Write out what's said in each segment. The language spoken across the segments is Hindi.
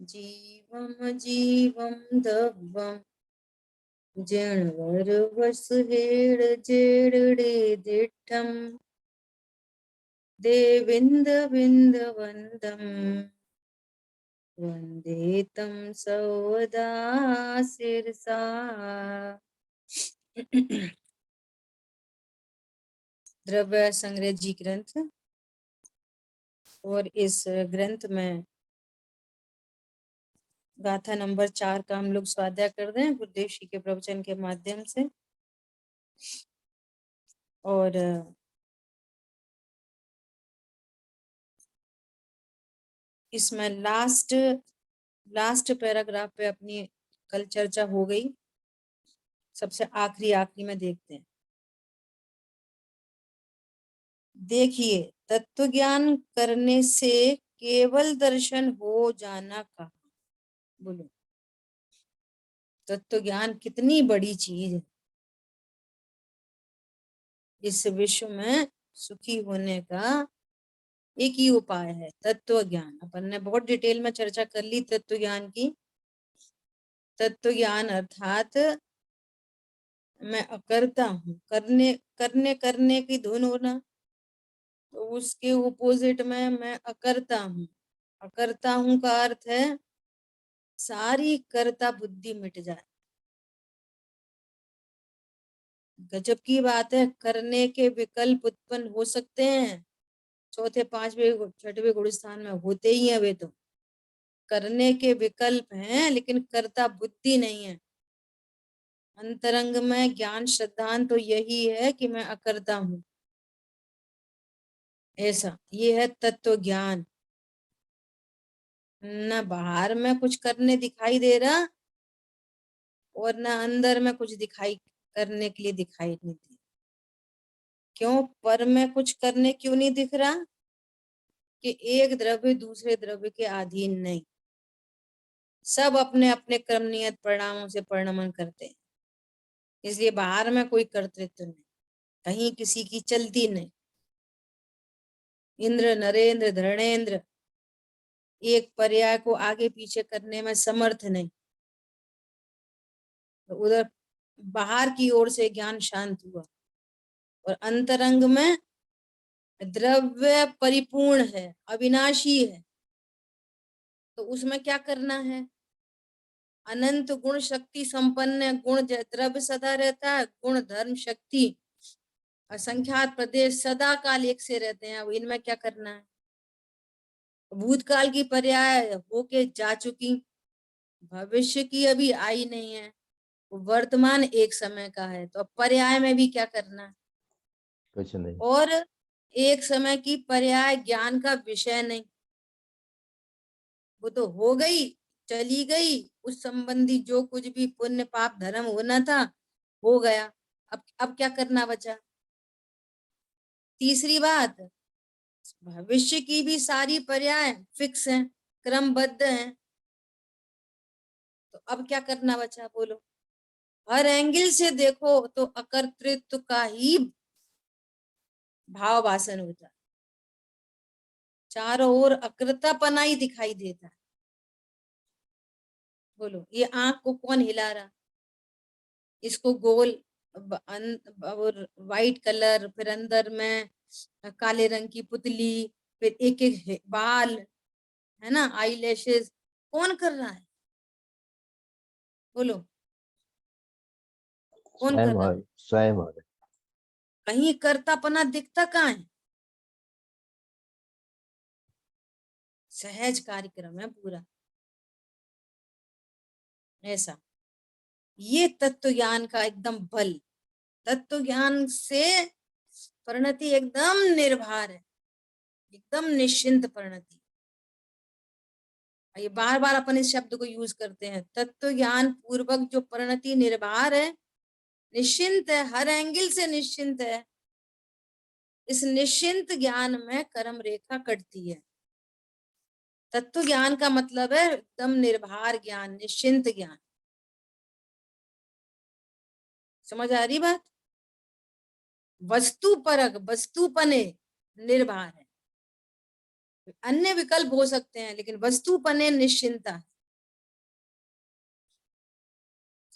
जीवम जीवम दव्वम जणवर वसुहेड जेडडे दिठम देविंद विंद वंदम वंदे तम सौदा सिरसा। द्रव्य संग्रह जी ग्रंथ, और इस ग्रंथ में गाथा नंबर 4 का हम लोग स्वाध्याय कर रहे हैं गुरुदेव जी के प्रवचन के माध्यम से। और इसमें लास्ट पैराग्राफ पे अपनी कल चर्चा हो गई। सबसे आखिरी में देखते हैं। देखिए, तत्व ज्ञान करने से केवल दर्शन हो जाना कहा। बोलो, तत्व ज्ञान कितनी बड़ी चीज है। इस विश्व में सुखी होने का एक ही उपाय है, तत्व ज्ञान। अपन ने बहुत डिटेल में चर्चा कर ली तत्व ज्ञान की। तत्व ज्ञान अर्थात मैं अकर्ता हूँ, करने की धुन होना, तो उसके ओपोजिट में मैं अकर्ता हूँ। अकर्ता हूँ का अर्थ है सारी कर्ता बुद्धि मिट जाए। गजब की बात है, करने के विकल्प उत्पन्न हो सकते हैं। चौथे पांचवे छठवे गुण स्थान में होते ही है वे तो। करने के विकल्प हैं लेकिन कर्ता बुद्धि नहीं है। अंतरंग में ज्ञान श्रद्धांत तो यही है कि मैं अकर्ता हूँ। ऐसा ये है तत्व ज्ञान। न बाहर में कुछ करने दिखाई दे रहा और न अंदर में कुछ दिखाई करने के लिए दिखाई नहीं दे। क्यों पर में कुछ करने क्यों नहीं दिख रहा? कि एक द्रव्य दूसरे द्रव्य के अधीन नहीं, सब अपने अपने क्रम नियत परिणामों से परिणमन करते हैं। इसलिए बाहर में कोई कर्तृत्व नहीं, कहीं किसी की चलती नहीं। इंद्र नरेंद्र धरणेन्द्र एक पर्याय को आगे पीछे करने में समर्थ नहीं। तो उधर बाहर की ओर से ज्ञान शांत हुआ और अंतरंग में द्रव्य परिपूर्ण है, अविनाशी है। तो उसमें क्या करना है? अनंत गुण शक्ति संपन्न गुण द्रव्य सदा रहता है, गुण धर्म शक्ति असंख्यात प्रदेश सदा काल एक से रहते हैं। अब इनमें क्या करना है? भूतकाल की पर्याय होके जा चुकी, भविष्य की अभी आई नहीं है, वर्तमान एक समय का है। तो अब पर्याय में भी क्या करना है? कुछ नहीं। और एक समय की पर्याय ज्ञान का विषय नहीं, वो तो हो गई, चली गई। उस संबंधी जो कुछ भी पुण्य पाप धर्म होना था हो गया। अब क्या करना बचा? तीसरी बात, भविष्य की भी सारी पर्याय फिक्स हैं, क्रमबद्ध हैं। तो अब क्या करना बचा? बोलो। हर एंगल से देखो तो अकर्तृत्व का ही भाव भाषण होता है, चारों ओर अकृतापना ही दिखाई देता है। बोलो, ये आंख को कौन हिला रहा? इसको गोल और वाइट कलर, फिर अंदर में काले रंग की पुतली, फिर एक एक बाल, है ना, आई लैशेस, कौन कर रहा है? बोलो, कौन कर रहा है? स्वयं हो रहे। कहीं कर्तापना दिखता कहाँ है? सहज कार्यक्रम है पूरा। ऐसा ये तत्व ज्ञान का एकदम बल। तत्व ज्ञान से परिणति एकदम निर्भर है, एकदम निश्चिंत परिणति। ये बार बार अपन इस शब्द को यूज करते हैं। तत्व ज्ञान पूर्वक जो परिणति निर्भर है, निश्चिंत है, हर एंगल से निश्चिंत है। इस निश्चिंत ज्ञान में कर्म रेखा कटती है। तत्व ज्ञान का मतलब है एकदम निर्भर ज्ञान, निश्चिंत ज्ञान। समझ आ रही बात? वस्तु परक, वस्तुपने निर्भर है। अन्य विकल्प हो सकते हैं लेकिन वस्तुपने निश्चिंता है।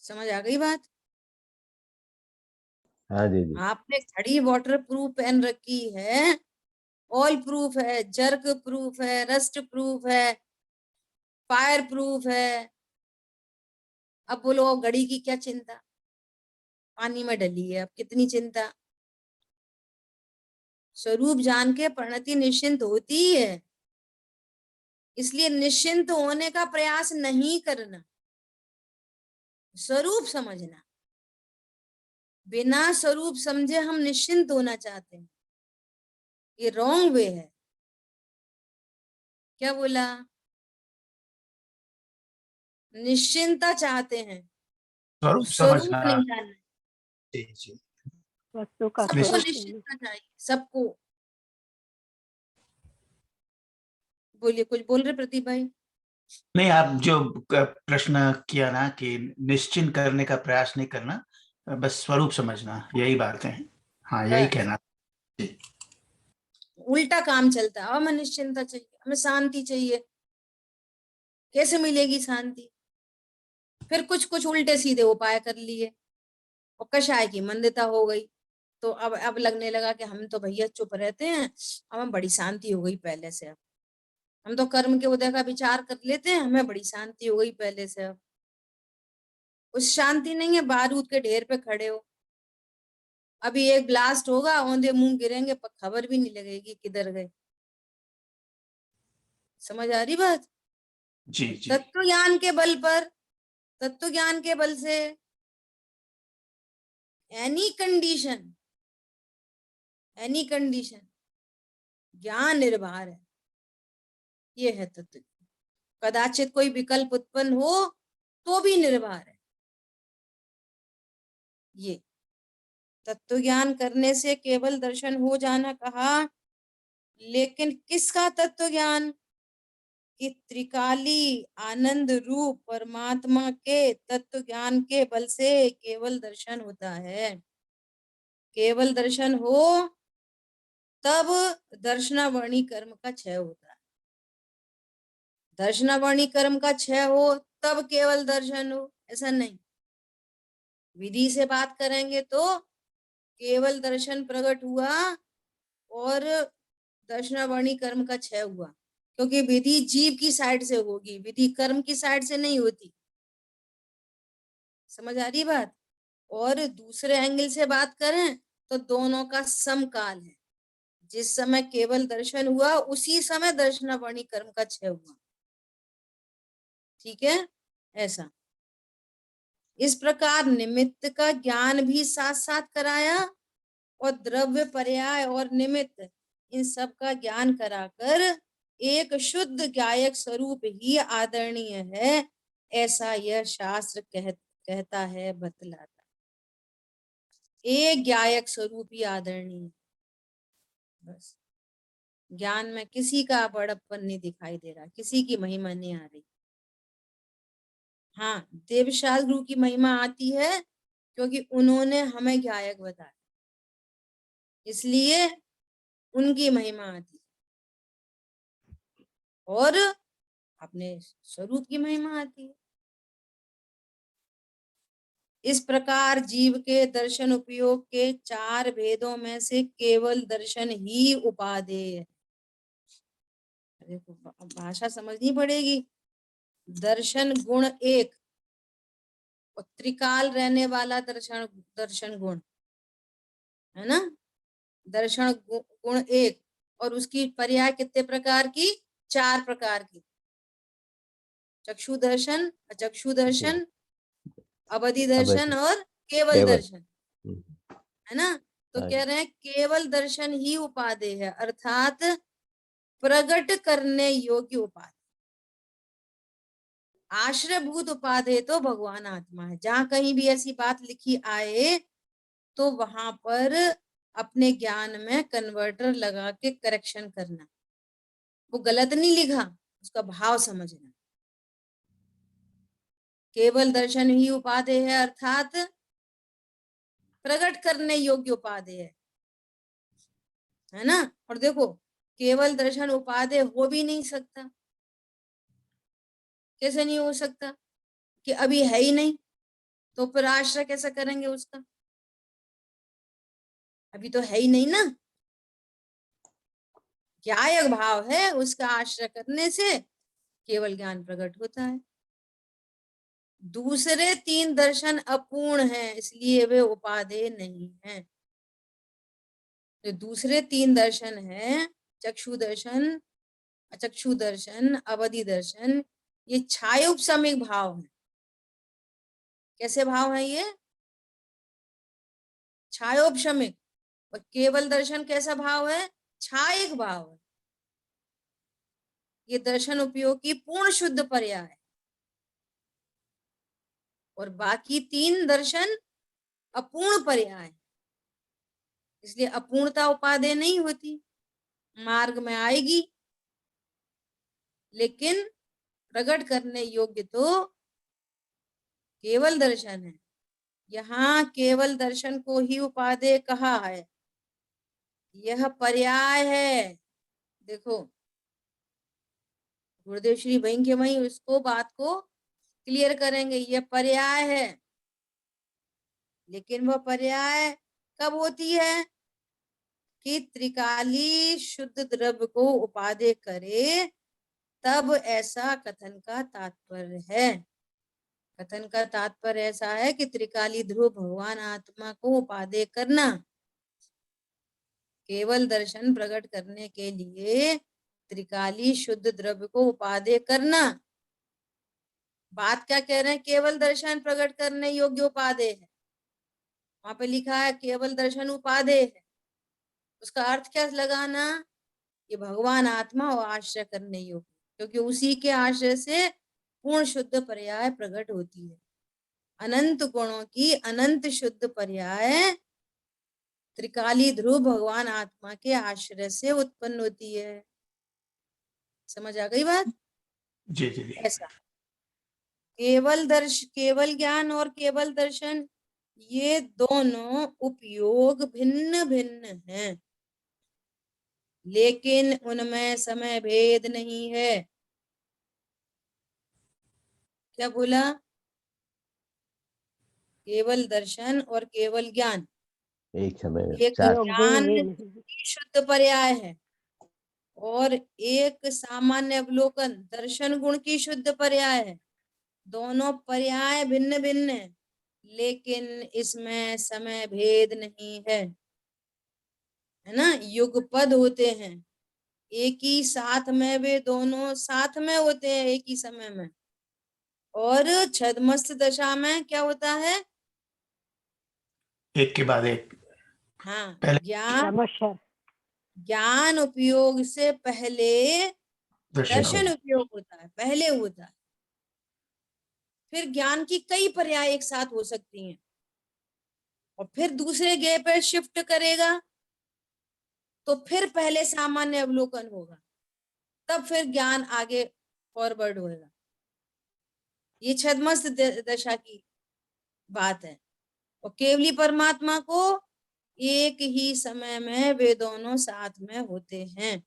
समझ आ गई बात? हाँ दीदी। आपने घड़ी वाटर प्रूफ पहन रखी है, ऑयल प्रूफ है, जर्क प्रूफ है, रस्ट प्रूफ है, फायर प्रूफ है। अब बोलो घड़ी की क्या चिंता, पानी में डली है, अब कितनी चिंता। स्वरूप जान के परिणति निश्चिंत होती ही है, इसलिए निश्चिंत होने का प्रयास नहीं करना, स्वरूप समझना। बिना स्वरूप समझे हम निश्चिंत होना चाहते हैं, ये रॉन्ग वे है। क्या बोला? निश्चिंता चाहते हैं, स्वरूप स्वरूप समझना। नहीं जानना। जी जी। वस्तु का सबको स्वरूप निश्चिंता चाहिए, सबको। बोलिए, कुछ बोल रहे प्रदीप भाई? नहीं, आप जो प्रश्न किया ना कि निश्चिंत करने का प्रयास नहीं करना, बस स्वरूप समझना, यही बात है। हाँ, यही बस कहना। उल्टा काम चलता है, हमें निश्चिंता चाहिए, हमें शांति चाहिए। कैसे मिलेगी शांति? फिर कुछ कुछ उल्टे सीधे उपाय कर लिए और कषाय की मंदता हो गई। तो अब लगने लगा कि हम तो भैया चुप रहते हैं, हमें बड़ी शांति हो गई पहले से। अब हम तो कर्म के उदय का विचार कर लेते हैं, हमें बड़ी शांति हो गई पहले से। अब कुछ शांति नहीं है, बारूद के ढेर पे खड़े हो। अभी एक ब्लास्ट होगा, औंधे मुंह गिरेंगे, पर खबर भी नहीं लगेगी किधर गए। समझ आ रही बात? जी जी। तत्व ज्ञान के बल पर, तत्व ज्ञान के बल से एनी कंडीशन ज्ञान निर्भर है। ये है तत्व। कदाचित कोई विकल्प उत्पन्न हो तो भी निर्भर है। ये तत्व ज्ञान करने से केवल दर्शन हो जाना कहा, लेकिन किसका तत्व ज्ञान? कि त्रिकाली आनंद रूप परमात्मा के तत्व ज्ञान के बल से केवल दर्शन होता है। केवल दर्शन हो तब दर्शनावर्णी कर्म का क्षय होता है। दर्शनावर्णी कर्म का क्षय हो तब केवल दर्शन हो, ऐसा नहीं। विधि से बात करेंगे तो केवल दर्शन प्रकट हुआ और दर्शनावर्णी कर्म का क्षय हुआ, क्योंकि विधि जीव की साइड से होगी, विधि कर्म की साइड से नहीं होती। समझ आ रही बात? और दूसरे एंगल से बात करें तो दोनों का समकाल है। जिस समय केवल दर्शन हुआ उसी समय दर्शनावर्णी कर्म का क्षय हुआ। ठीक है? ऐसा। इस प्रकार निमित्त का ज्ञान भी साथ साथ कराया और द्रव्य पर्याय और निमित्त इन सब का ज्ञान कराकर एक शुद्ध गायक स्वरूप ही आदरणीय है, ऐसा यह शास्त्र कहता है, बतलाता। एक गायक स्वरूप ही आदरणीय। बस ज्ञान में किसी का बड़प्पन नहीं दिखाई दे रहा, किसी की महिमा नहीं आ रही। हाँ, देवशाल गुरु की महिमा आती है क्योंकि उन्होंने हमें गायक बताया, इसलिए उनकी महिमा आती है और अपने स्वरूप की महिमा आती है। इस प्रकार जीव के दर्शन उपयोग के चार भेदों में से केवल दर्शन ही उपादेय है। देखो, भाषा समझनी पड़ेगी। दर्शन गुण एक और त्रिकाल रहने वाला दर्शन गुण है ना। दर्शन गुण एक और उसकी पर्याय कितने प्रकार की? चार प्रकार की। चक्षु दर्शन, अचक्षु दर्शन, अवधि दर्शन और केवल दर्शन, है ना। तो कह रहे हैं केवल दर्शन ही उपादेय है, अर्थात प्रकट करने योग्य उपादेय। आश्रयभूत उपादेय तो भगवान आत्मा है। जहां कहीं भी ऐसी बात लिखी आए तो वहां पर अपने ज्ञान में कन्वर्टर लगा के करेक्शन करना। वो गलत नहीं लिखा, उसका भाव समझना। केवल दर्शन ही उपादेय है, अर्थात प्रकट करने योग्य उपादेय है ना। और देखो, केवल दर्शन उपादेय हो भी नहीं सकता। कैसे नहीं हो सकता? कि अभी है ही नहीं, तो फिर आश्रय कैसा करेंगे उसका? अभी तो है ही नहीं ना। ज्ञायक भाव है, उसका आश्रय करने से केवल ज्ञान प्रकट होता है। दूसरे तीन दर्शन अपूर्ण हैं, इसलिए वे उपादेय नहीं हैं। जो दूसरे तीन दर्शन हैं, चक्षु दर्शन, अचक्षु दर्शन, अवधि दर्शन, ये छायोपशमिक भाव है। कैसे भाव है ये? छायोपशमिक। और केवल दर्शन कैसा भाव है? छायिक भाव है। ये दर्शन उपयोग की पूर्ण शुद्ध पर्याय है। और बाकी तीन दर्शन अपूर्ण पर्याय है, इसलिए अपूर्णता उपादेय नहीं होती, मार्ग में आएगी, लेकिन प्रकट करने योग्य तो केवल दर्शन है। यहाँ केवल दर्शन को ही उपादेय कहा है, यह पर्याय है। देखो गुरुदेव श्री भयंके वही उसको बात को क्लियर करेंगे, यह पर्याय है। लेकिन वह पर्याय कब होती है? कि त्रिकाली शुद्ध द्रव्य को उपादेय करे, तब ऐसा कथन का तात्पर्य है। कथन का तात्पर्य ऐसा है कि त्रिकाली ध्रुव भगवान आत्मा को उपादेय करना, केवल दर्शन प्रकट करने के लिए त्रिकाली शुद्ध द्रव्य को उपादेय करना। बात क्या कह रहे हैं? केवल दर्शन प्रकट करने योग्य उपादेय है। वहां पे लिखा है केवल दर्शन उपादेय है। उसका अर्थ क्या लगाना? ये भगवान आत्मा और आश्रय करने योग्य, क्योंकि उसी के आश्रय से पूर्ण शुद्ध पर्याय प्रकट होती है। अनंत गुणों की अनंत शुद्ध पर्याय त्रिकाली ध्रुव भगवान आत्मा के आश्रय से उत्पन्न होती है। समझ आ गई बात? जी जी जी। ऐसा केवल ज्ञान और केवल दर्शन, ये दोनों उपयोग भिन्न भिन्न हैं, लेकिन उनमें समय भेद नहीं है। क्या बोला? केवल दर्शन और केवल ज्ञान एक समय एक चार ज्ञान की शुद्ध पर्याय है, और एक सामान्य अवलोकन दर्शन गुण की शुद्ध पर्याय है। दोनों पर्याय भिन्न भिन्न है, लेकिन इसमें समय भेद नहीं है ना। युगपद होते हैं, एक ही साथ में वे दोनों साथ में होते हैं एक ही समय में। और छद्मस्त दशा में क्या होता है? एक के बाद एक। हाँ, पहले ज्ञान उपयोग से पहले दर्शन उपयोग होता है, पहले होता है। फिर ज्ञान की कई पर्याय एक साथ हो सकती हैं, और फिर दूसरे गे पे शिफ्ट करेगा तो फिर पहले सामान्य अवलोकन होगा, तब फिर ज्ञान आगे फॉरवर्ड होगा। ये छद्मस्त दशा की बात है। और केवली परमात्मा को एक ही समय में वे दोनों साथ में होते हैं।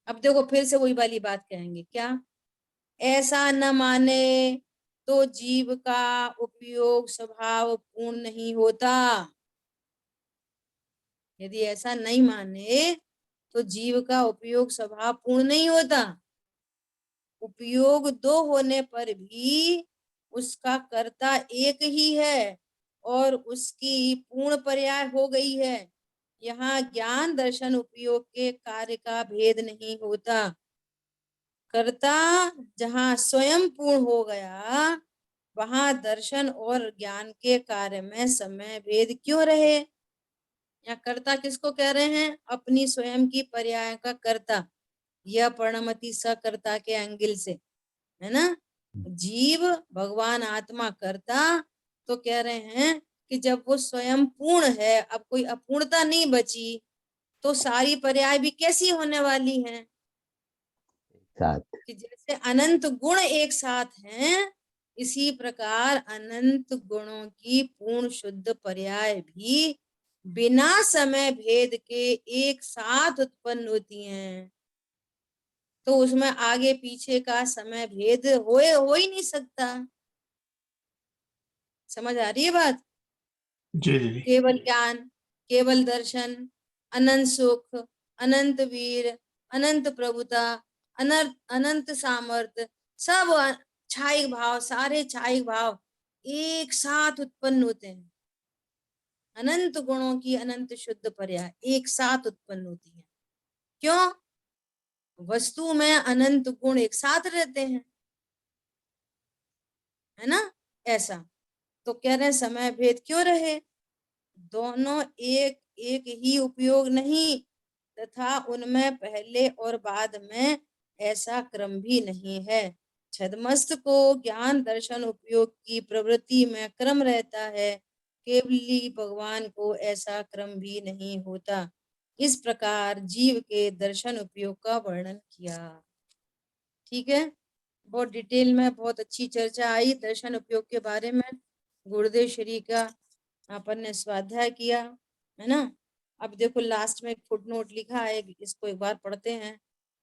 अब देखो फिर से वही वाली बात कहेंगे, क्या? ऐसा न माने तो जीव का उपयोग स्वभाव पूर्ण नहीं होता। यदि ऐसा नहीं माने तो जीव का उपयोग स्वभाव पूर्ण नहीं होता। उपयोग दो होने पर भी उसका कर्ता एक ही है, और उसकी पूर्ण पर्याय हो गई है। यहाँ ज्ञान दर्शन उपयोग के कार्य का भेद नहीं होता। कर्ता जहाँ स्वयं पूर्ण हो गया, वहां दर्शन और ज्ञान के कार्य में समय भेद क्यों रहे? या कर्ता किसको कह रहे हैं? अपनी स्वयं की पर्याय का कर्ता, यह प्रणमति सकर्ता के एंगल से, है ना। जीव भगवान आत्मा कर्ता, तो कह रहे हैं कि जब वो स्वयं पूर्ण है, अब कोई अपूर्णता नहीं बची, तो सारी पर्याय भी कैसी होने वाली हैं? साथ। कि जैसे अनंत गुण एक साथ हैं, इसी प्रकार अनंत गुणों की पूर्ण शुद्ध पर्याय भी बिना समय भेद के एक साथ उत्पन्न होती हैं। तो उसमें आगे पीछे का समय भेद हो ही नहीं सकता। समझ आ रही है बात? जी दीदी। केवल ज्ञान, केवल दर्शन, अनंत सुख, अनंत वीर, अनंत प्रभुता, अनंत सामर्थ्य, सब छाई भाव, सारे छाई भाव एक साथ उत्पन्न होते हैं। अनंत गुणों की अनंत शुद्ध पर्याय एक साथ उत्पन्न होती है। क्यों? वस्तु में अनंत गुण एक साथ रहते हैं, है ना? ऐसा तो कह रहे हैं समय भेद क्यों रहे? दोनों एक एक ही उपयोग नहीं, तथा उनमें पहले और बाद में ऐसा क्रम भी नहीं है। छदमस्त को ज्ञान दर्शन उपयोग की प्रवृत्ति में क्रम रहता है, केवली भगवान को ऐसा क्रम भी नहीं होता। इस प्रकार जीव के दर्शन उपयोग का वर्णन किया। ठीक है, बहुत डिटेल में बहुत अच्छी चर्चा आई दर्शन उपयोग के बारे में। गुरुदेव श्री का अपन ने स्वाध्याय किया, है ना? अब देखो लास्ट में एक फुटनोट लिखा है, इसको एक बार पढ़ते हैं।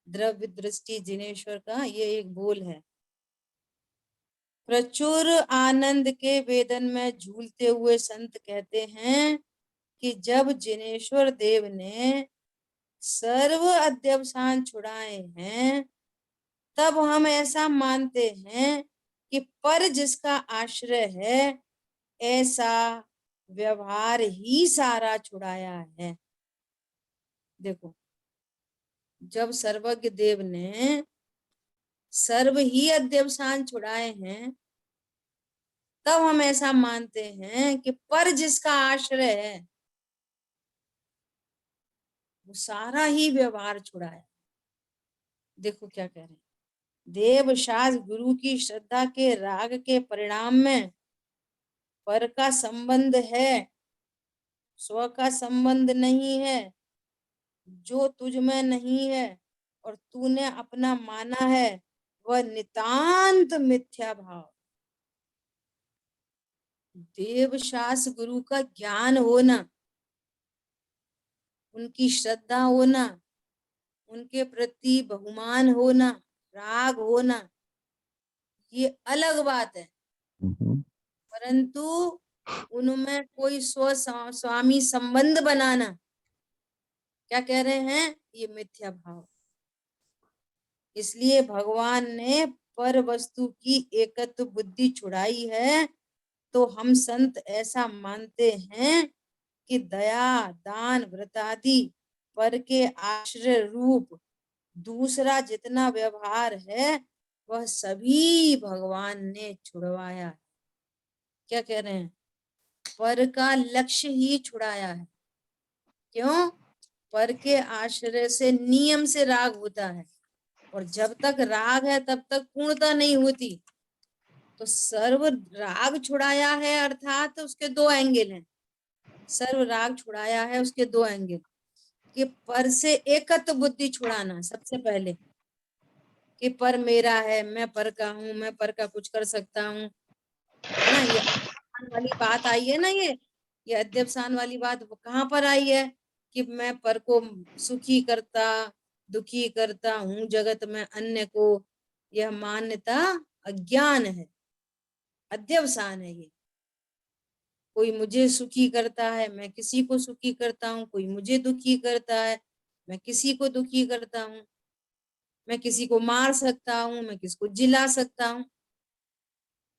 द्रव्य दृष्टि जिनेश्वर का ये एक बोल है। प्रचुर आनंद के वेदन में झूलते हुए संत कहते हैं कि जब जिनेश्वर देव ने सर्व अध्यवसान छुड़ाए हैं, तब हम ऐसा मानते हैं कि पर जिसका आश्रय है, ऐसा व्यवहार ही सारा छुड़ाया है। देखो, जब सर्वज्ञ देव ने सर्व ही अध्यवसान छुड़ाए हैं, तब हम ऐसा मानते हैं कि पर जिसका आश्रय है, वो सारा ही व्यवहार छुड़ाया। देखो क्या कह रहे हैं, देव शास्त्र गुरु की श्रद्धा के राग के परिणाम में पर का संबंध है, स्व का संबंध नहीं है। जो तुझ में नहीं है और तूने अपना माना है, वह नितांत मिथ्या भाव। देव शास्त्र गुरु का ज्ञान होना, उनकी श्रद्धा होना, उनके प्रति बहुमान होना, राग होना, ये अलग बात है। परंतु उनमें कोई स्वामी संबंध बनाना, क्या कह रहे हैं, ये मिथ्या भाव। इसलिए भगवान ने पर वस्तु की एकत्व बुद्धि छुड़ाई है। तो हम संत ऐसा मानते हैं कि दया, दान, व्रत आदि पर के आश्रय रूप दूसरा जितना व्यवहार है, वह सभी भगवान ने छुड़वाया है। क्या कह रहे हैं, पर का लक्ष्य ही छुड़ाया है। क्यों? पर के आश्रय से नियम से राग होता है, और जब तक राग है तब तक पूर्णता नहीं होती। तो सर्व राग छुड़ाया है, अर्थात उसके दो एंगल हैं। सर्व राग छुड़ाया है, उसके दो एंगल, कि पर से एकत्व बुद्धि छुड़ाना सबसे पहले, कि पर मेरा है, मैं पर का हूं, मैं पर का कुछ कर सकता हूँ, है ना? ये अध्यवसान वाली बात आई है ना, ये अध्यवसान वाली बात कहाँ पर आई है, कि मैं पर को सुखी करता, दुखी करता हूँ जगत में अन्य को, यह मान्यता अज्ञान है, अध्यवसान है। ये कोई मुझे सुखी करता है, मैं किसी को सुखी करता हूँ, कोई मुझे दुखी करता है, मैं किसी को दुखी करता हूँ, मैं किसी को मार सकता हूँ, मैं किसको जिला सकता हूँ।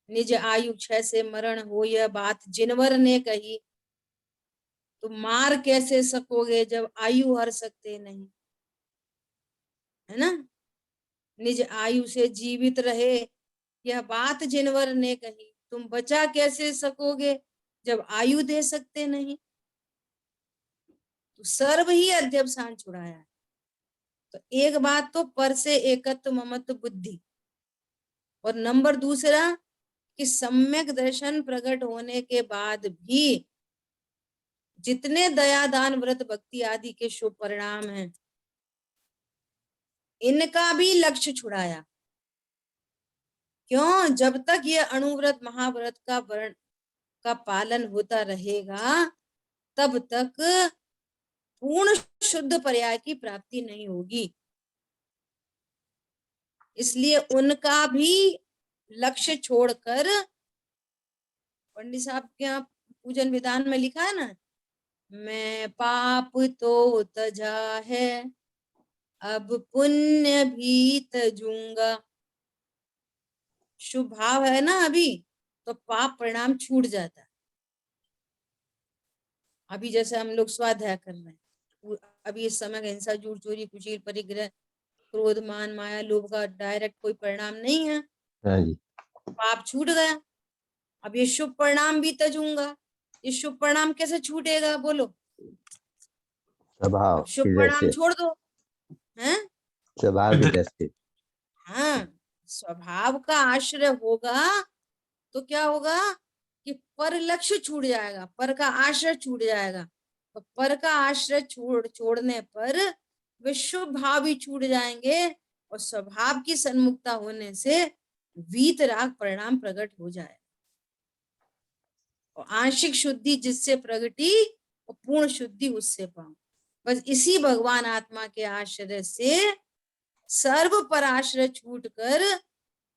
निज आयु 6 से मरण हो, यह बात जिनवर ने कही, तो मार कैसे सकोगे जब आयु हर सकते नहीं, है ना? निज आयु से जीवित रहे, यह बात जिनवर ने कही, तुम बचा कैसे सकोगे जब आयु दे सकते नहीं। तो सर्व ही अध्यवसान छुड़ाया है। तो एक बात तो पर से एकत्व ममत्व बुद्धि, और नंबर दूसरा कि सम्यक दर्शन प्रकट होने के बाद भी जितने दया, दान, व्रत, भक्ति आदि के शुभ परिणाम हैं, इनका भी लक्ष्य छुड़ाया। क्यों? जब तक ये अणुव्रत महाव्रत का वर्ण का पालन होता रहेगा, तब तक पूर्ण शुद्ध पर्याय की प्राप्ति नहीं होगी। इसलिए उनका भी लक्ष्य छोड़कर पंडित साहब के यहाँ पूजन विधान में लिखा है ना, मैं पाप तो तजा है, अब पुण्य भी तजूंगा। शुभ भाव है ना अभी, तो पाप परिणाम छूट जाता है। अभी जैसे हम लोग स्वाध्याय कर रहे हैं, अभी इस समय हिंसा, झूठ, चोरी, कुशील, परिग्रह, क्रोध, मान, माया, लोभ का डायरेक्ट कोई परिणाम नहीं है, हाँ जी। पाप छूट गया। अब ये शुभ परिणाम भी तजूंगा। ये शुभ परिणाम कैसे छूटेगा बोलो? स्वभाव अब शुभ की परिणाम दृष्टि, छोड़ दो, हैं? स्वभाव की दृष्टि। हाँ, स्वभाव का आश्रय होगा तो क्या होगा कि पर लक्ष्य छूट जाएगा, पर का आश्रय छूट जाएगा। तो पर का आश्रय छोड़ने पर वे शुभ भाव भी छूट जाएंगे, और स्वभाव की सन्मुखता होने से वीतराग परिणाम प्रकट हो जाए। और आंशिक शुद्धि जिससे प्रगटी, और पूर्ण शुद्धि उससे पाऊं। बस इसी भगवान आत्मा के आश्रय से सर्व पर आश्रय छूट कर,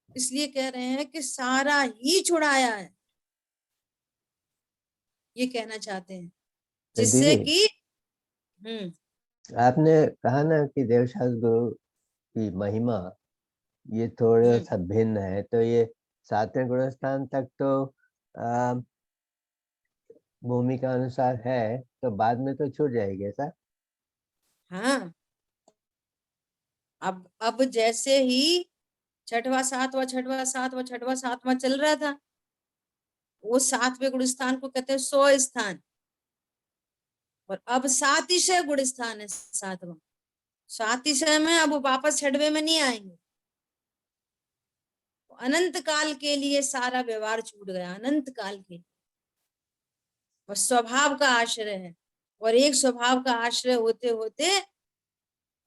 इसलिए कह रहे हैं कि सारा ही छुड़ाया है, ये कहना चाहते हैं, जिससे दीदी, कि आपने कहा ना कि देवशास्त्र गुरु की महिमा ये थोड़ा सा भिन्न है, तो ये 7वें गुणस्थान तक तो भूमि का अनुसार है, तो बाद में तो छूट जाएगी ऐसा? हाँ, अब जैसे ही छठवा सातवां छठवा सातवां छठवा सातवां चल रहा था, वो 7वें गुण स्थान को कहते हैं 100 स्थान, और अब 700 गुण स्थान है 7वां। 700 में अब वापस 6वें में नहीं आएंगे। अनंत काल के लिए सारा व्यवहार छूट गया, अनंत काल के लिए। और स्वभाव का आश्रय है, और एक स्वभाव का आश्रय होते होते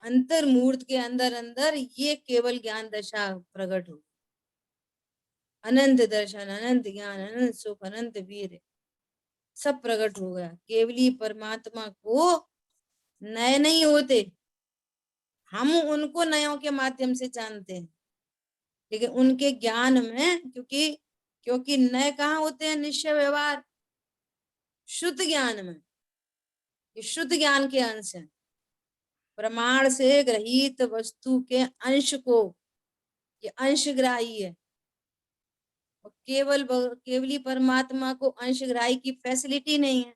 अंतर मूर्त के अंदर अंदर ये केवल ज्ञान दशा प्रकट हो, अनंत दर्शन, अनंत ज्ञान, अनंत सुख, अनंत वीर सब प्रकट हो गया। केवली परमात्मा को नए नहीं होते, हम उनको नयों के माध्यम से जानते हैं, लेकिन उनके ज्ञान में, क्योंकि नए कहाँ होते हैं? निश्चय व्यवहार शुद्ध ज्ञान में, ये शुद्ध ज्ञान के अंश है। प्रमाण से ग्रहित वस्तु के अंश को, ये अंशग्राही है। और केवली परमात्मा को अंशग्राही की फैसिलिटी नहीं है,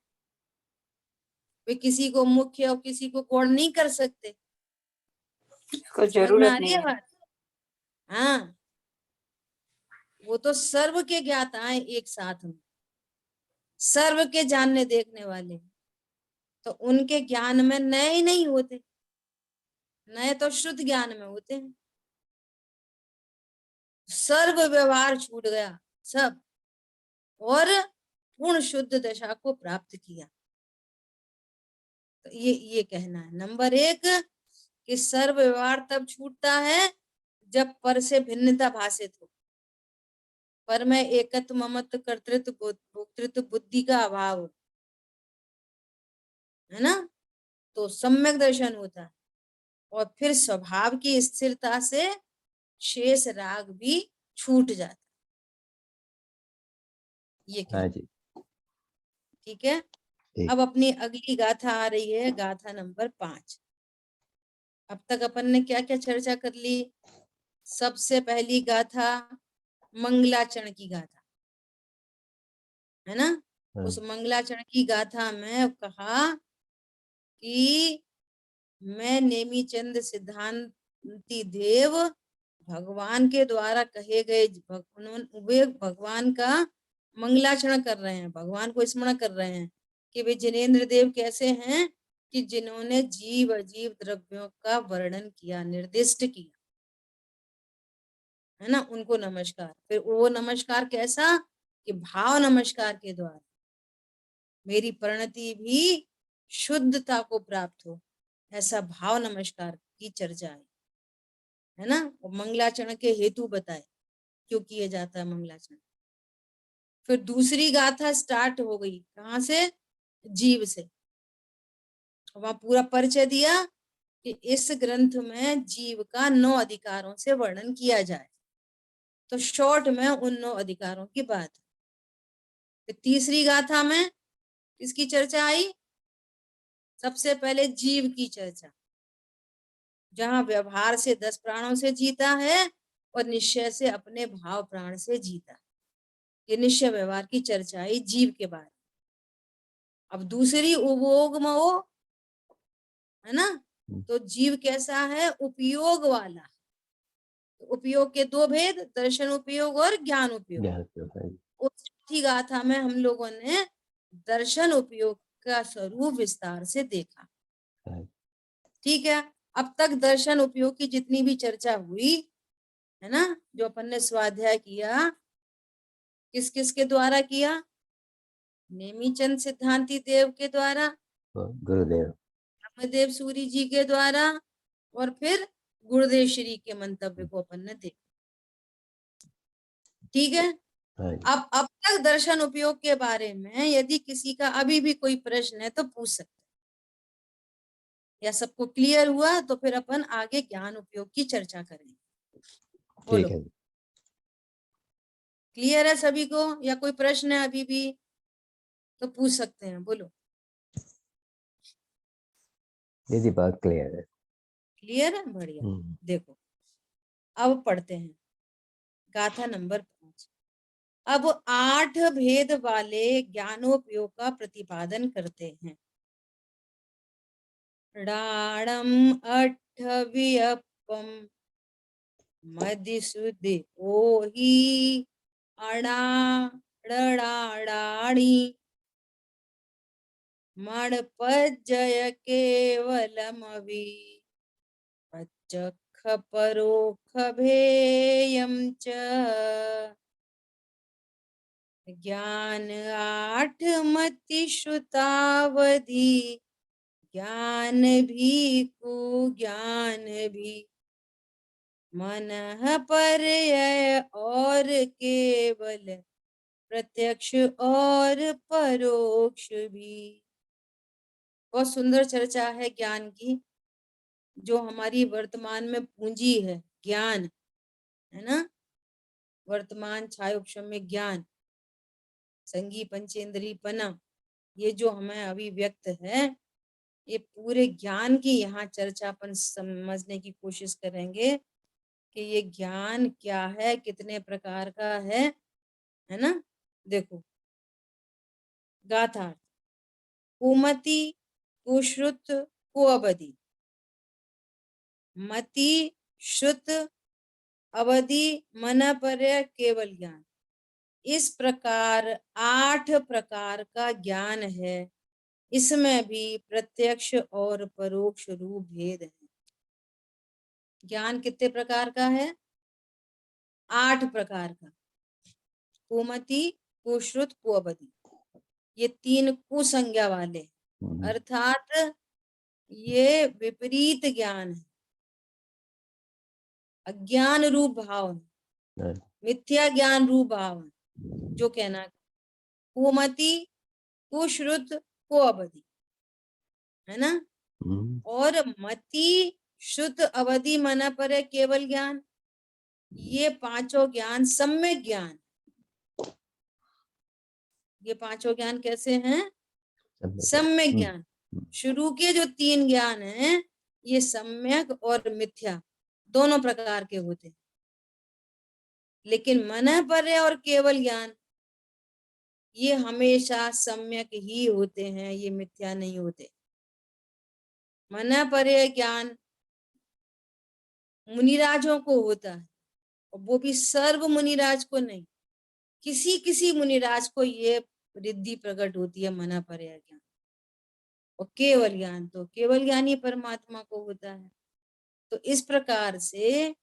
वे किसी को मुख्य और किसी को गौण नहीं कर सकते। को समझ में आ जरूरत रही नहीं है है। बात? हाँ, वो तो सर्व के ज्ञाता है, एक साथ में सर्व के जानने देखने वाले, तो उनके ज्ञान में नए ही नहीं होते, नए तो शुद्ध ज्ञान में होते हैं। सर्व व्यवहार छूट गया सब, और पूर्ण शुद्ध दशा को प्राप्त किया। तो ये कहना है नंबर 1 कि सर्व व्यवहार तब छूटता है जब पर से भिन्नता भाषित हो, पर में एकत्व, ममत्व, कर्तृत्व, भोक्तृत्व बुद्धि का अभाव हो, है ना? तो सम्यक दर्शन होता है, और फिर स्वभाव की स्थिरता से शेष राग भी छूट जाता है। ये हाँ कहना, जी, ठीक है। ठीक। अब अपनी अगली गाथा आ रही है, गाथा नंबर 5। अब तक अपन ने क्या क्या चर्चा कर ली? सबसे पहली गाथा मंगलाचरण की गाथा, है ना? हाँ, उस मंगलाचरण की गाथा में कहा कि मैं नेमी चंद सिद्धांति देव भगवान के द्वारा कहे गए, वे भगवान का मंगलाचरण कर रहे हैं, भगवान को स्मरण कर रहे हैं कि वे जिनेन्द्र देव कैसे हैं कि जिन्होंने जीव अजीव द्रव्यों का वर्णन किया, निर्दिष्ट किया, है ना? उनको नमस्कार। फिर वो नमस्कार कैसा? कि भाव नमस्कार के द्वारा मेरी परिणति भी शुद्धता को प्राप्त हो, ऐसा भाव नमस्कार की चर्चा है ना? और मंगलाचरण के हेतु बताए क्यों किया जाता है मंगलाचरण। फिर दूसरी गाथा स्टार्ट हो गई, कहाँ से? जीव से। वहां पूरा परिचय दिया कि इस ग्रंथ में जीव का 9 अधिकारों से वर्णन किया जाए, तो शॉर्ट में उन 9 अधिकारों की बात। तो तीसरी गाथा में किसकी चर्चा आई? सबसे पहले जीव की चर्चा, जहां व्यवहार से 10 प्राणों से जीता है और निश्चय से अपने भाव प्राण से जीता। ये निश्चय व्यवहार की चर्चा आई जीव के बारे में। अब दूसरी उपयोग में वो है ना, तो जीव कैसा है? उपयोग वाला। तो उपयोग के दो भेद, दर्शन उपयोग और ज्ञान उपयोग। ज्ञान तो है। उस चौथी गाथा में हम लोगों ने दर्शन उपयोग का स्वरूप विस्तार से देखा। है। ठीक है, अब तक दर्शन उपयोग की जितनी भी चर्चा हुई है ना, जो अपन ने स्वाध्याय किया, किस किस के द्वारा किया? नेमीचंद सिद्धांती देव के द्वारा, गुरुदेव ब्रह्मदेव सूरी जी के द्वारा, और फिर गुरुदेव श्री के मंतव्य को अपन ने देखा। ठीक है, है। अब तक दर्शन उपयोग के बारे में यदि किसी का अभी भी कोई प्रश्न है तो पूछ सकते हैं, या सबको क्लियर हुआ तो फिर अपन आगे ज्ञान उपयोग की चर्चा करेंगे। बोलो, ठीक है। क्लियर है सभी को, या कोई प्रश्न है अभी भी तो पूछ सकते हैं। बोलो, यदि बात क्लियर है। क्लियर है? बढ़िया। देखो अब पढ़ते हैं गाथा नंबर 5। अब 8 भेद वाले ज्ञानोपयोग का प्रतिपादन करते हैं। णाणम अठव्यपम मदिसुदि ओहि अणा णणाणाणि मणपज्जय केवलमवि पच्चख परोक्ष भेयं च ज्ञान 8 मति श्रुतावधि ज्ञान भी कुज्ञान भी मनः पर्यय और केवल प्रत्यक्ष और परोक्ष भी। बहुत सुंदर चर्चा है ज्ञान की। जो हमारी वर्तमान में पूंजी है ज्ञान, है ना, वर्तमान छाया उपशम में ज्ञान, संगी पंचेंद्री पना, ये जो हमें अभिव्यक्त है, ये पूरे ज्ञान की यहाँ चर्चा अपन समझने की कोशिश करेंगे कि ये ज्ञान क्या है, कितने प्रकार का है ना। देखो गाथा, कुमति कुश्रुत कुअवधि, मति श्रुत अवधि मन पर्य केवल ज्ञान। इस प्रकार 8 प्रकार का ज्ञान है। इसमें भी प्रत्यक्ष और परोक्ष रूप भेद है। ज्ञान कितने प्रकार का है? 8 प्रकार का। कुमति कुश्रुत कुअवधि, ये 3 कुसंज्ञा वाले, अर्थात ये विपरीत ज्ञान है, अज्ञान रूप भाव है, मिथ्या ज्ञान रूप भाव है। जो कहना कुमति कुश्रुत कुअवधि, है ना, और मति शुद्ध अवधि मना पर है केवल ज्ञान, ये पांचों ज्ञान सम्यक ज्ञान। ये पांचों ज्ञान कैसे हैं? सम्यक ज्ञान। शुरू के जो 3 ज्ञान हैं ये सम्यक और मिथ्या दोनों प्रकार के होते हैं, लेकिन मन पर और केवल ज्ञान ये हमेशा सम्यक ही होते हैं, ये मिथ्या नहीं होते। मन पर ज्ञान मुनिराजों को होता है, और वो भी सर्व मुनिराज को नहीं, किसी किसी मुनिराज को ये रिद्धि प्रकट होती है मना पर ज्ञान। और केवल ज्ञान तो केवल ज्ञानी परमात्मा को होता है। तो इस प्रकार से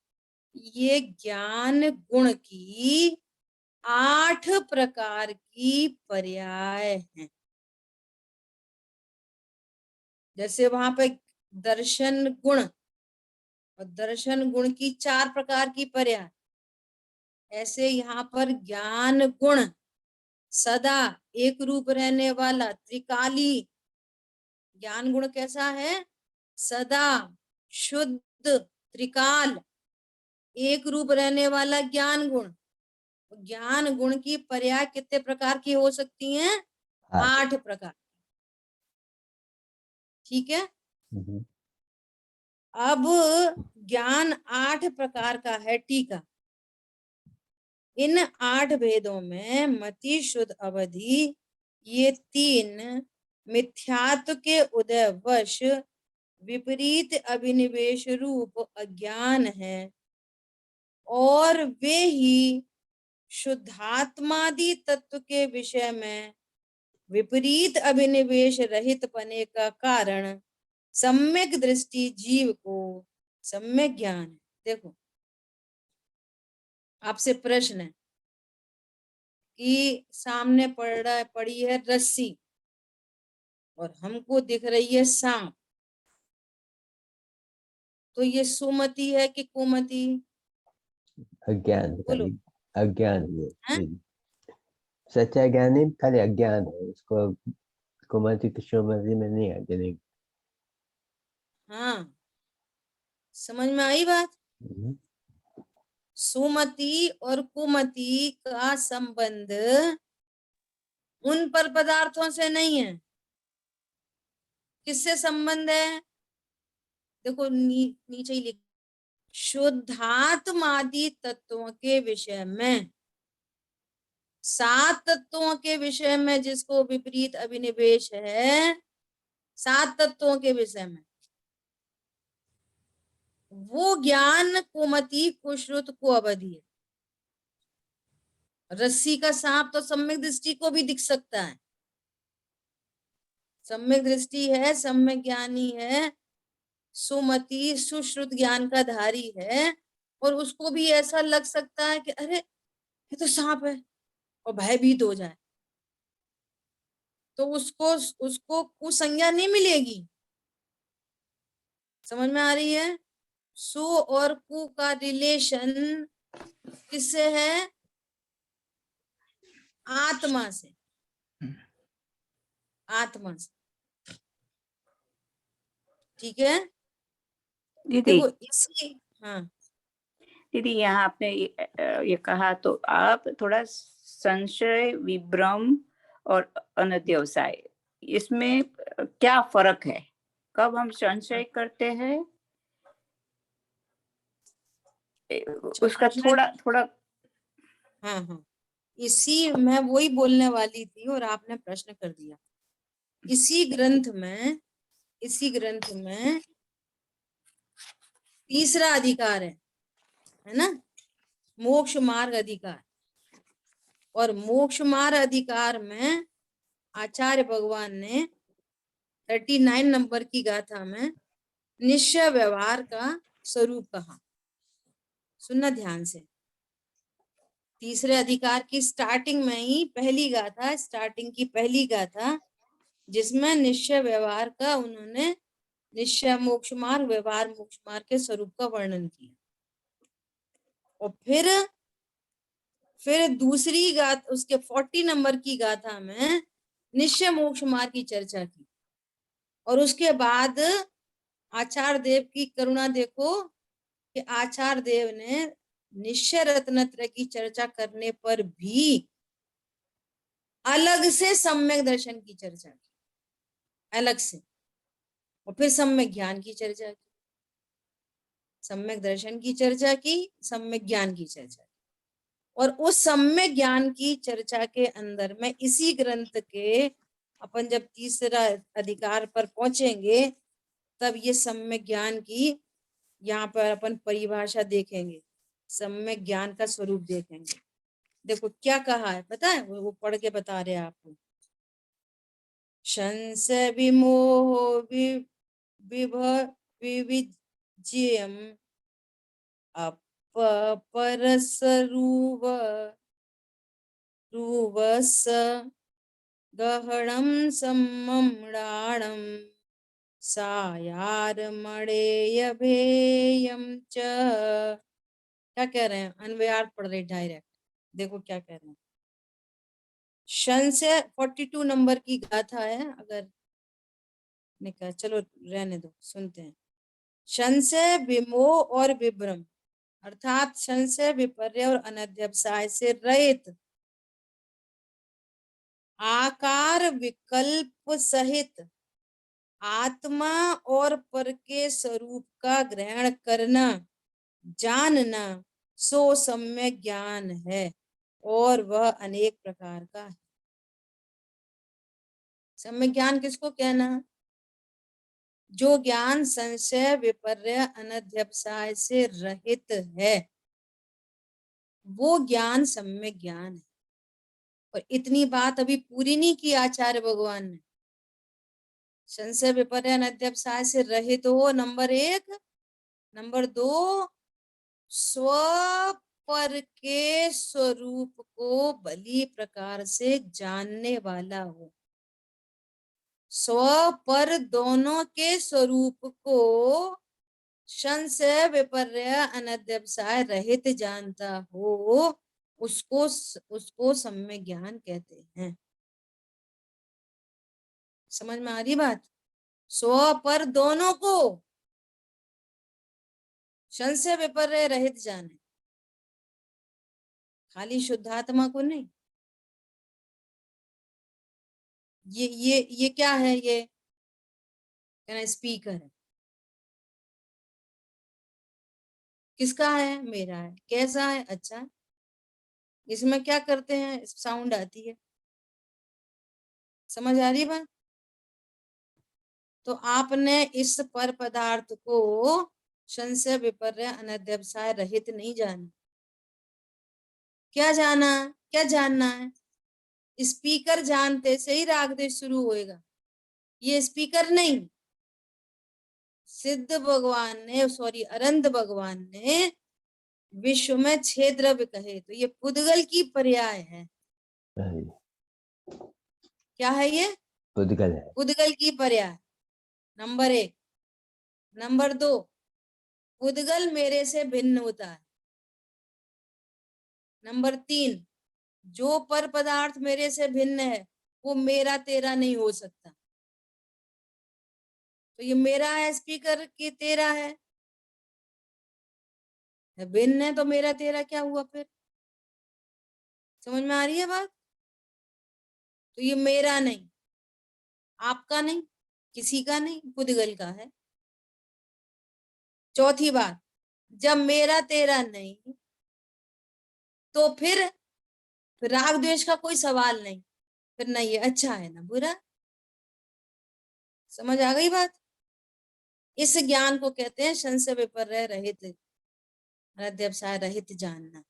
ये ज्ञान गुण की 8 प्रकार की पर्याय हैं। जैसे वहां पे दर्शन गुण, और दर्शन गुण की 4 प्रकार की पर्याय, ऐसे यहाँ पर ज्ञान गुण सदा एक रूप रहने वाला त्रिकाली ज्ञान गुण कैसा है? सदा शुद्ध त्रिकाल एक रूप रहने वाला ज्ञान गुण, ज्ञान गुण की पर्याय कितने प्रकार की हो सकती हैं? 8 प्रकार। ठीक है। हम्म, अब ज्ञान 8 प्रकार का है। टीका, इन 8 भेदों में मति, शुद्ध, अवधि, ये 3 मिथ्यात्व के उदयवश विपरीत अभिनिवेश रूप अज्ञान है, और वे ही शुद्धात्मादि तत्व के विषय में विपरीत अभिनिवेश रहित पने का कारण सम्यक दृष्टि जीव को सम्यक ज्ञान है। देखो, आपसे प्रश्न है कि सामने पड़ी है रस्सी और हमको दिख रही है सांप, तो ये सुमति है कि कुमति? अज्ञान बोलो। खाली, अज्ञान हैं? है। सच्चा ज्ञान नहीं, खाली अज्ञान है। उसको कुमति किशोमति में नहीं आते नहीं। हाँ, समझ में आई बात? हम्म, सुमति और कुमति का संबंध उन पर पदार्थों से नहीं है। किससे संबंध है? देखो, नीचे ही लिख, शुद्धात्मादि तत्वों के विषय में, 7 तत्वों के विषय में जिसको विपरीत अभिनिवेश है, 7 तत्वों के विषय में, वो ज्ञान कुमति, कुश्रुत, को अवधि है। रस्सी का सांप तो सम्यक दृष्टि को भी दिख सकता है। सम्यक दृष्टि है, सम्यक ज्ञानी है, सुमति सुश्रुत ज्ञान का धारी है, और उसको भी ऐसा लग सकता है कि अरे ये तो सांप है, और भयभीत हो जाए, तो उसको उसको कुसंज्ञा नहीं मिलेगी। समझ में आ रही है? सु और कु का रिलेशन किससे है? आत्मा से। आत्मा से। ठीक है। दीदी, देखो इसी, हाँ दीदी यहाँ आपने ये कहा, तो आप थोड़ा संशय, विभ्रम और अनध्यवसाय, इसमें क्या फर्क है? कब हम संशय करते हैं, उसका थोड़ा थोड़ा। हाँ हाँ, इसी मैं वही बोलने वाली थी और आपने प्रश्न कर दिया। इसी ग्रंथ में तीसरा अधिकार है ना, मोक्ष मार्ग अधिकार। और मोक्ष मार्ग अधिकार में आचार्य भगवान ने 39 नंबर की गाथा में निश्चय व्यवहार का स्वरूप कहा। सुनना ध्यान से। तीसरे अधिकार की स्टार्टिंग में ही पहली गाथा, स्टार्टिंग की पहली गाथा, जिसमें निश्चय व्यवहार का उन्होंने निश्चय मोक्ष मार्ग, व्यवहार मोक्ष मार्ग के स्वरूप का वर्णन किया। और फिर दूसरी गाथा, उसके 40 नंबर की गाथा में निश्चय मोक्ष मार्ग की चर्चा की। और उसके बाद आचार्य देव की करुणा देखो कि आचार्य देव ने निश्चय रत्नत्रय की चर्चा करने पर भी अलग से सम्यक दर्शन की चर्चा की, अलग से। और फिर सम्यक ज्ञान की चर्चा की, सम्यक दर्शन की चर्चा की, सम्यक ज्ञान की चर्चा की। और उस सम्यक ज्ञान की चर्चा के अंदर में इसी ग्रंथ के अपन जब तीसरा अधिकार पर पहुंचेंगे, तब ये सम्यक ज्ञान की यहाँ पर अपन परिभाषा देखेंगे, सम्यक ज्ञान का स्वरूप देखेंगे। देखो क्या कहा है, पता है? वो पढ़ के बता रहे हैं आपको। संशय विमोह विविज्यम अपरसरुव रुवस गहणम सम्मम्राणम सायार भेयम च। क्या कह रहे हैं? अन्वयार्थ पढ़ रहे डायरेक्ट। देखो क्या कह रहे हैं। संशय 42 नंबर की गाथा है, अगर निकल, चलो रहने दो, सुनते हैं। संशय, विमोह और विभ्रम, अर्थात संशय विपर्य और अनध्यवसाय से रहित, आकार विकल्प सहित आत्मा और पर के स्वरूप का ग्रहण करना, जानना, सो सम्यक ज्ञान है और वह अनेक प्रकार का है। सम्यक ज्ञान किसको कहना? जो ज्ञान संशय विपर्य अनध्यवसाय से रहित है, वो ज्ञान सम्यक ज्ञान है। और इतनी बात अभी पूरी नहीं की आचार्य भगवान ने। संशय विपर्य अनध्यवसाय से रहित हो, नंबर 1। नंबर 2, स्व पर के स्वरूप को भली प्रकार से जानने वाला हो। स्व पर दोनों के स्वरूप को संशय विपर्य अनध्यवसाय रहित जानता हो, उसको सम्यक ज्ञान कहते हैं। समझ में आ रही बात? स्व पर दोनों को संशय विपर्य रहित जाने, खाली शुद्धात्मा को नहीं। ये क्या है? ये कहना स्पीकर है। किसका है? मेरा है। कैसा है? अच्छा। इसमें क्या करते हैं? साउंड आती है। समझ आ रही बात? तो आपने इस पर पदार्थ को संशय विपर्य अनध्यवसाय रहित नहीं जाना। क्या जाना? क्या जानना है? स्पीकर जानते से ही राग द्वेष शुरू होएगा। ये स्पीकर नहीं, सिद्ध भगवान ने, सॉरी अरंत भगवान ने विश्व में 6 द्रव्य कहे, तो ये पुद्गल की पर्याय है। क्या है ये? पुद्गल है। पुद्गल की पर्याय, नंबर 1। नंबर 2, पुद्गल मेरे से भिन्न होता है। नंबर 3, जो पर पदार्थ मेरे से भिन्न है वो मेरा तेरा नहीं हो सकता। तो ये मेरा है स्पीकर की तेरा है, भिन्न है तो मेरा तेरा क्या हुआ फिर? समझ में आ रही है बात? तो ये मेरा नहीं, आपका नहीं, किसी का नहीं, पुद्गल का है। चौथी बात, जब मेरा तेरा नहीं तो फिर राग द्वेष का कोई सवाल नहीं, फिर ना ये अच्छा है ना बुरा। समझ आ गई बात? इस ज्ञान को कहते हैं संशय विपर्य रहित अनध्यवसाय रहित जानना।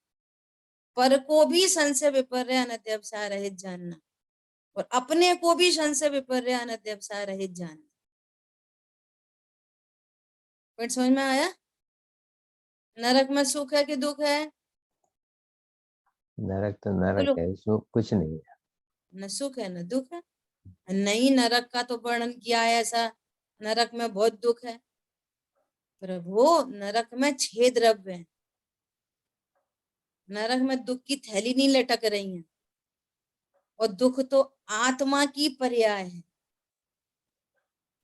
पर को भी संशय विपर्य अनध्यवसाय रहित जानना और अपने को भी संशय विपर्य अनध्यवसाय रहित जानना। पॉइंट समझ में आया? नरक में सुख है कि दुख है? नरक तो नरक है, इसमें कुछ नहीं है। न सुख है न दुख है। नहीं, नरक का तो वर्णन किया है ऐसा, नरक में बहुत दुख है। प्रभु, नरक में 6 द्रव्य हैं। नरक में दुख की थैली नहीं लटक रही है। और दुख तो आत्मा की पर्याय है।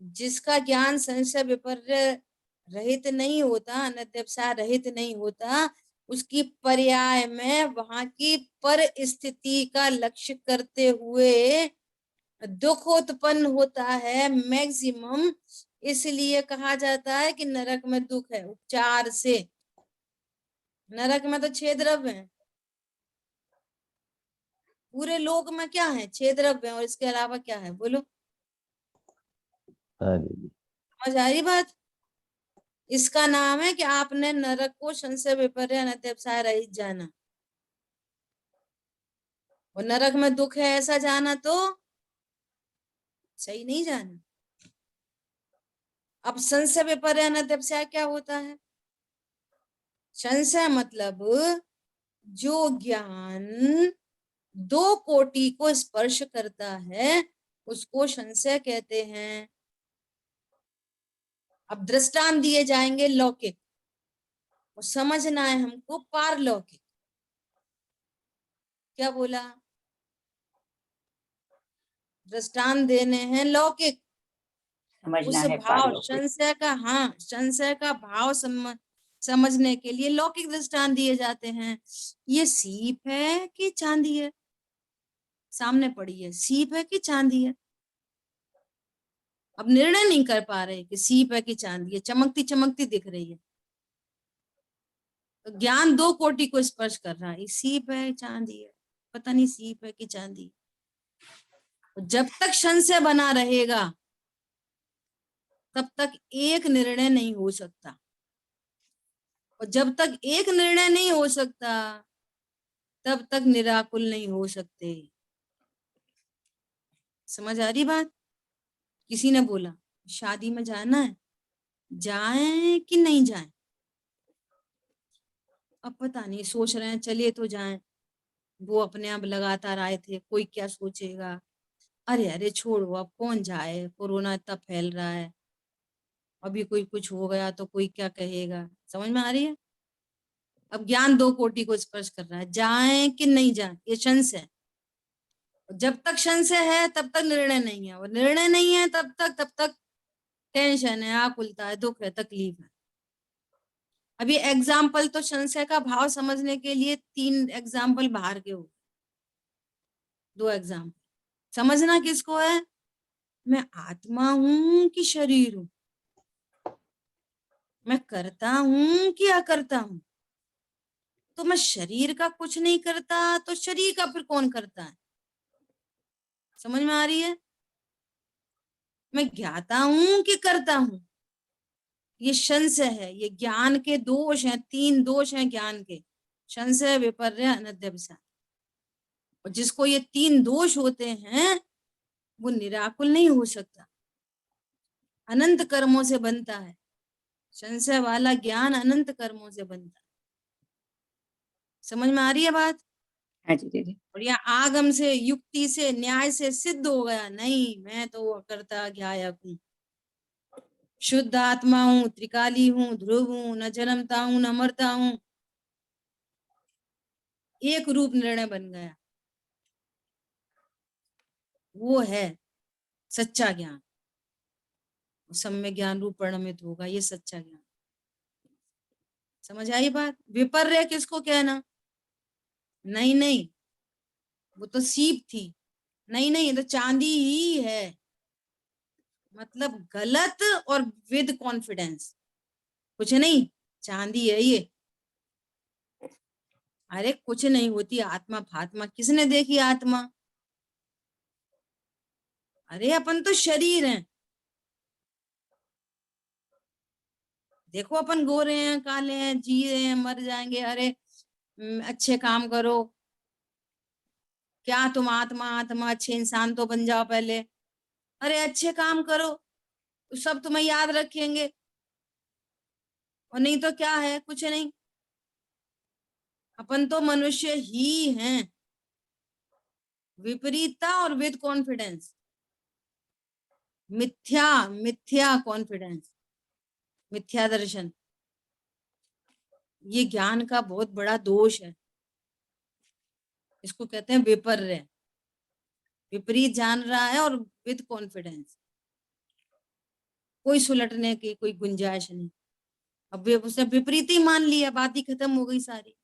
जिसका ज्ञान संशय विपर्य रहित नहीं होता, अनध्यवसाय रहित नहीं होता, उसकी पर्याय में वहां की पर स्थिति का लक्ष्य करते हुए दुख उत्पन्न होता है मैक्सिमम। इसलिए कहा जाता है कि नरक में दुख है उपचार से। नरक में तो 6 द्रव्य हैं। पूरे लोक में क्या है? 6 द्रव्य हैं और इसके अलावा क्या है? बोलो। समझ आ रही बात? इसका नाम है कि आपने नरक को संशय विपर्य अनध्यवसाय रहित जाना और नरक में दुख है ऐसा जाना तो सही नहीं जाना। अब संशय विपर्य अनध्यवसाय क्या होता है? संशय मतलब जो ज्ञान 2 कोटि को स्पर्श करता है उसको संशय कहते हैं। अब दृष्टांत दिए जाएंगे लौकिक और समझना है हमको पारलौकिक। क्या बोला? दृष्टांत देने हैं समझना उस है भाव पारलौकिक। संशय का, हाँ, संशय का भाव समझने के लिए लौकिक दृष्टांत दिए जाते हैं। ये सीप है कि चांदी है, सामने पड़ी है, सीप है कि चांदी है। अब निर्णय नहीं कर पा रहे कि सीप है कि चांदी है, चमकती चमकती दिख रही है। तो ज्ञान दो कोटि को स्पर्श कर रहा है, सीप है चांदी है, पता नहीं सीप है कि चांदी है। जब तक संशय बना रहेगा तब तक एक निर्णय नहीं हो सकता, और जब तक एक निर्णय नहीं हो सकता तब तक निराकुल नहीं हो सकते। समझ आ रही बात? किसी ने बोला शादी में जाना है, जाएं कि नहीं जाएं? अब पता नहीं, सोच रहे हैं चलिए तो जाएं। वो अपने आप लगातार आए थे, कोई क्या सोचेगा, अरे अरे छोड़ो अब कौन जाए, कोरोना इतना फैल रहा है, अभी कोई कुछ हो गया तो कोई क्या कहेगा। समझ में आ रही है? अब ज्ञान दो कोटि को स्पर्श कर रहा है, जाएं कि नहीं जाएं, ये संशय है। जब तक संशय है तब तक निर्णय नहीं है, और निर्णय नहीं है तब तक टेंशन है, आकुलता है, दुख है, तकलीफ है। अभी एग्जाम्पल तो संशय का भाव समझने के लिए 3 एग्जाम्पल बाहर के हो, 2 एग्जाम्पल। समझना किसको है, मैं आत्मा हूं कि शरीर हूं, मैं करता हूं कि अकर्ता हूं। तो मैं शरीर का कुछ नहीं करता तो शरीर का फिर कौन करता है? समझ में आ रही है? मैं ज्ञाता हूं कि करता हूं, ये संशय है। ये ज्ञान के दोष हैं, 3 दोष हैं ज्ञान के, संशय, विपर्य, अनध्यवसाय। और जिसको ये 3 दोष होते हैं वो निराकुल नहीं हो सकता, अनंत कर्मों से बनता है। संशय वाला ज्ञान अनंत कर्मों से बनता है। समझ में आ रही है बात? हाँ जी दीदी। और या आगम से, युक्ति से, न्याय से सिद्ध हो गया, नहीं मैं तो अकर्ता ज्ञायक हूँ, शुद्ध आत्मा हूँ, त्रिकाली हूँ, ध्रुव हूँ, न जन्मता हूँ न मरता हूँ, एक रूप निर्णय बन गया। वो है सच्चा ज्ञान, सम्यक ज्ञान रूप परिणमित होगा, ये सच्चा ज्ञान। समझ आई बात? विपर्य किसको कहना? नहीं नहीं, वो तो सीप थी, नहीं नहीं, ये तो चांदी ही है। मतलब गलत और विद कॉन्फिडेंस, कुछ नहीं, चांदी है ये। अरे कुछ नहीं होती आत्मा फात्मा, किसने देखी आत्मा? अरे अपन तो शरीर हैं, देखो अपन गोरे हैं, काले हैं, जी रहे हैं, मर जाएंगे। अरे अच्छे काम करो, क्या तुम आत्मा आत्मा, अच्छे इंसान तो बन जाओ पहले। अरे अच्छे काम करो तो सब तुम्हें याद रखेंगे, और नहीं तो क्या है, कुछ नहीं। अपन तो मनुष्य ही हैं। विपरीतता और विद कॉन्फिडेंस, मिथ्या मिथ्या कॉन्फिडेंस, मिथ्या दर्शन, ये ज्ञान का बहुत बड़ा दोष है। इसको कहते हैं विपर्य, विपरीत जान रहा है और विद कॉन्फिडेंस, कोई सुलटने की कोई गुंजाइश नहीं। अब उसने विपरीत ही मान लिया, बात ही खत्म हो गई सारी।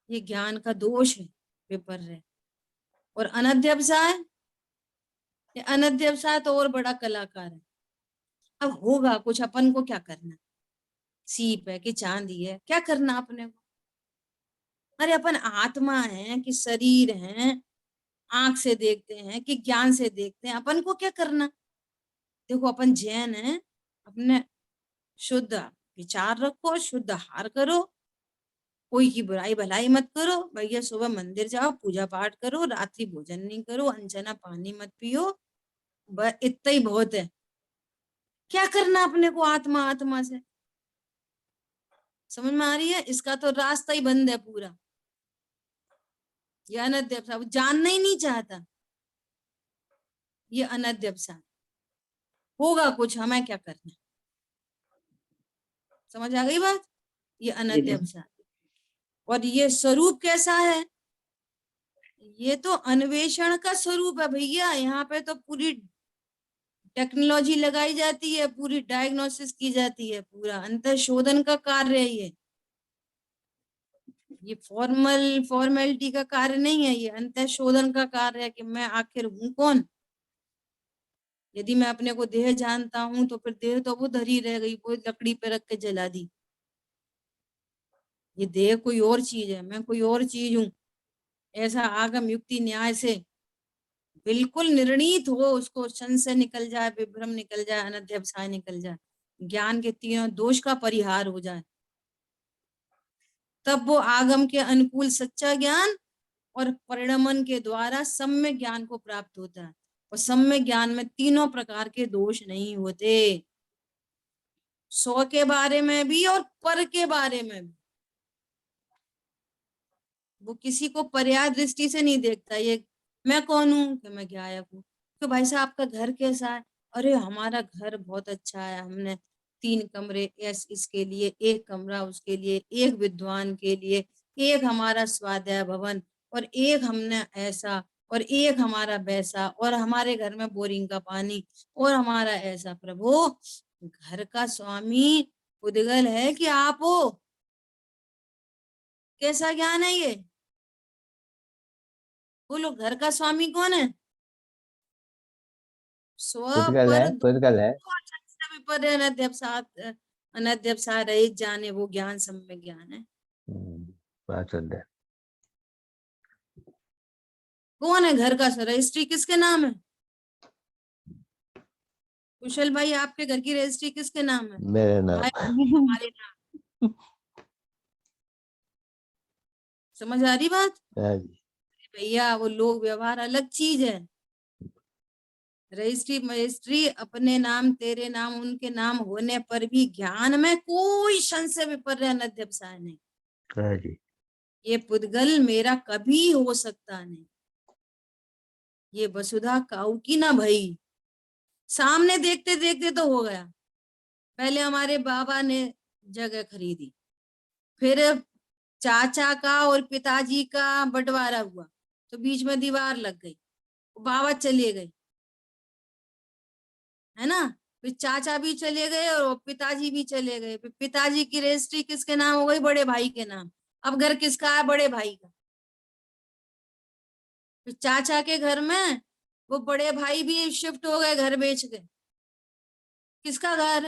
ये ज्ञान का दोष है, विपर्य। और अनध्यवसाय, ये अनध्यवसाय तो और बड़ा कलाकार है। अब होगा कुछ, अपन को क्या करना, सीप है कि चांदी है, क्या करना अपने को? अरे अपन आत्मा है कि शरीर है, आंख से देखते हैं कि ज्ञान से देखते हैं, अपन को क्या करना? देखो अपन जैन है, अपने शुद्ध विचार रखो, शुद्ध आहार करो, कोई की बुराई भलाई मत करो भैया, सुबह मंदिर जाओ, पूजा पाठ करो, रात्रि भोजन नहीं करो, अनजना पानी मत पियो, बस इतना ही बहुत है। क्या करना अपने को आत्मा आत्मा से? समझ में आ रही है? इसका तो रास्ता ही बंद है पूरा। ये अनध्यवसाय, वो जानना ही नहीं चाहता, ये अनध्यवसाय। होगा कुछ, हमें क्या करना? समझ आ गई बात? ये अनध्यवसाय। और ये स्वरूप कैसा है? ये तो अन्वेषण का स्वरूप है भैया। यहाँ पे तो पूरी टेक्नोलॉजी लगाई जाती है, पूरी डायग्नोसिस की जाती है, पूरा अंतःशोधन का कार्य है ये फॉर्मेलिटी का कार्य नहीं है, ये अंतःशोधन का कार्य है कि मैं आखिर हूं कौन। यदि मैं अपने को देह जानता हूं तो फिर देह तो वो धरी रह गई, वो लकड़ी पे रख के जला दी। ये देह कोई और चीज है, मैं कोई और चीज हूं, ऐसा आगम युक्ति न्याय से बिल्कुल निर्णीत हो, उसको संशय निकल जाए, विभ्रम निकल जाए, अनध्यवसाय निकल जाए, ज्ञान के तीनों दोष का परिहार हो जाए, तब वो आगम के अनुकूल सच्चा ज्ञान और परिणमन के द्वारा सम्यक ज्ञान को प्राप्त होता है। और सम्यक ज्ञान में तीनों प्रकार के दोष नहीं होते, स्व के बारे में भी और पर के बारे में भी। वो किसी को पर्याय दृष्टि से नहीं देखता, ये मैं कौन हूं कि मैं गायक हूँ, तो भाई साहब आपका घर कैसा है, अरे हमारा घर बहुत अच्छा है, हमने 3 कमरे, इसके लिए 1 कमरा, उसके लिए 1 विद्वान के लिए 1 हमारा स्वाध्याय भवन, और 1 हमने ऐसा, और 1 हमारा वैसा, और हमारे घर में बोरिंग का पानी, और हमारा ऐसा। प्रभु, घर का स्वामी उद्गल है कि आप हो? कैसा ज्ञान है ये? बोलो, घर का स्वामी कौन है? स्व पुद्गल है, पर पुद्गल है। विपर्य अनध्यवसाय रहित जाने, वो ज्ञान सम्यक ज्ञान है। बहुत सुंदर। कौन है घर का? रजिस्ट्री किसके नाम है? कुशल भाई, आपके घर की रजिस्ट्री किसके नाम है? मेरे नाम। हमारे नाम। समझ आ रही बात? हाँ जी। भैया, वो लोग व्यवहार अलग चीज है। रजिस्ट्री मजिस्ट्री अपने नाम, तेरे नाम, उनके नाम होने पर भी ज्ञान में कोई संशय विपर्य अनध्यवसाय नहीं। हाँ जी। ये पुद्गल मेरा कभी हो सकता नहीं, ये वसुधा काऊ की ना भई। सामने देखते देखते तो हो गया। पहले हमारे बाबा ने जगह खरीदी, फिर चाचा का और पिताजी का बंटवारा हुआ, तो बीच में दीवार लग गई, बाबा चले गए, है ना। फिर चाचा भी चले गए और पिताजी भी चले गए, फिर पिताजी की रजिस्ट्री किसके नाम हो गई? बड़े भाई के नाम। अब घर किसका है? बड़े भाई का। फिर चाचा के घर में वो बड़े भाई भी शिफ्ट हो गए, घर बेच के। किसका घर?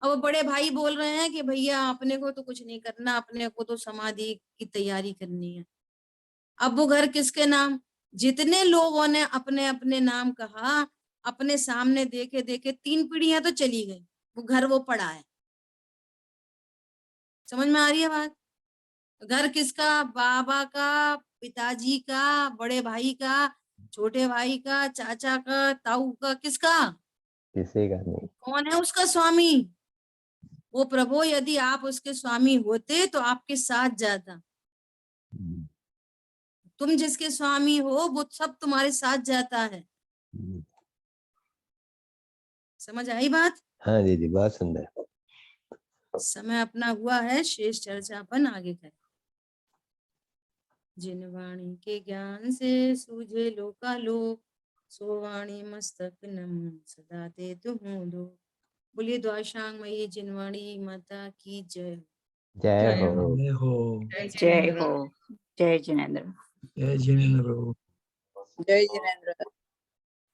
अब वो बड़े भाई बोल रहे हैं कि भैया अपने को तो कुछ नहीं करना, अपने को तो समाधि की तैयारी करनी है। अब वो घर किसके नाम? जितने लोगों ने अपने अपने नाम कहा, अपने सामने देखे देखे 3 पीढ़ियां तो चली गई, वो घर वो पड़ा है। समझ में आ रही है बात? घर किसका? बाबा का, पिताजी का, बड़े भाई का, छोटे भाई का, चाचा का, ताऊ का। किसका? किसी का नहीं। कौन है उसका स्वामी? वो प्रभु, यदि आप उसके स्वामी होते तो आपके साथ जाता। तुम जिसके स्वामी हो वो सब तुम्हारे साथ जाता है। समझ आई बात? हाँ दीदी, बहुत सुंदर। समय अपना हुआ है, शेष चर्चा अपन आगे करें। जिन वाणी के ज्ञान से सूझे लोकालोक, सो वाणी मस्तक नम सदा दे तुम दो। बोलिए द्वाशांगमयी जिनवाणी माता की जय। जय हो। जय हो। जय हो। जय जिनेन्द्र। जय जिनेन्द्र प्रभु। जय जिनेन्द्र।